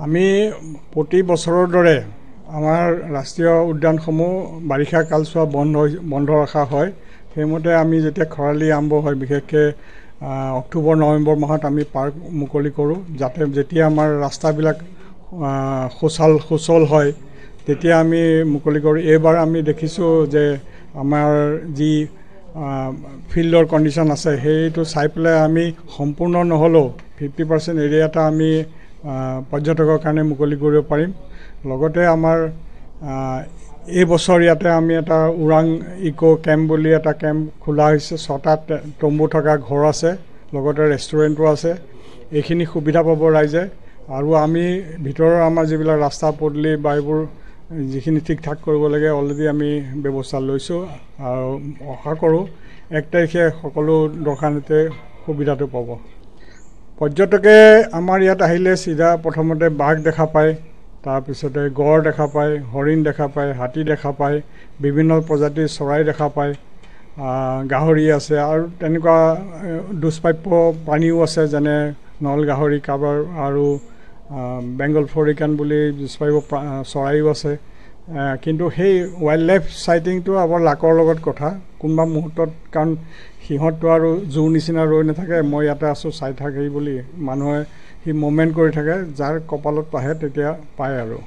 আমি প্ৰতি বছৰৰ দৰে আমাৰ ৰাষ্ট্ৰীয় উদ্যানসমূহ বাৰিষা কালছোৱা বন্ধ ৰখা হয়। সেইমতে আমি যেতিয়া খৰালি আৰম্ভ হয়, বিশেষকৈ অক্টোবৰ নৱেম্বৰ মাহত আমি পাৰ্ক মুকলি কৰোঁ, যাতে যেতিয়া আমাৰ ৰাস্তাবিলাক সুচল হয় তেতিয়া আমি মুকলি কৰোঁ। এইবাৰ আমি দেখিছোঁ যে আমাৰ যি ফিল্ডৰ কণ্ডিশ্যন আছে সেইটো চাই পেলাই আমি সম্পূৰ্ণ নহ'লেও 50% এৰিয়া এটা আমি পৰ্যটকৰ কাৰণে মুকলি কৰিব পাৰিম। লগতে আমাৰ এই বছৰ ইয়াতে আমি এটা ওৰাং ইকো কেম্প বুলি এটা কেম্প খোলা হৈছে। 6টা তম্বু থকা ঘৰ আছে, লগতে ৰেষ্টুৰেণ্টো আছে। এইখিনি সুবিধা পাব ৰাইজে। আৰু আমি ভিতৰৰ আমাৰ যিবিলাক ৰাস্তা পদূলি বা এইবোৰ যিখিনি ঠিক ঠাক কৰিব লাগে অলৰেডি আমি ব্যৱস্থা লৈছোঁ আৰু আশা কৰোঁ 1 তাৰিখে সকলো দৰ্শনাৰ্থীয়ে সুবিধাটো পাব। পৰ্যটকে আমাৰ ইয়াত আহিলে চিধা প্ৰথমতে বাঘ দেখা পায়, তাৰপিছতে গড় দেখা পায়, হৰিণ দেখা পায়, হাতী দেখা পায়, বিভিন্ন প্ৰজাতিৰ চৰাই দেখা পায়, গাহৰি আছে আৰু তেনেকুৱা দুষ্প্ৰাপ্য প্ৰাণীও আছে, যেনে নল গাহৰি, কাবাৰ আৰু বেংগল ফৰিকান বুলি দুষ্প্ৰাপ্য চৰাইও আছে। কিন্তু সেই ৱাইল্ড লাইফ চাইটিংটো আমাৰ লাকৰ লগত কথা। কোনোবা মুহূৰ্তত, কাৰণ সিহঁতটো আৰু জোৰ নিচিনা ৰৈ নাথাকে, মই ইয়াতে আছোঁ চাই থাকেই বুলি মানুহে সি মুভমেণ্ট কৰি থাকে, যাৰ কপালত আহে তেতিয়া পায় আৰু।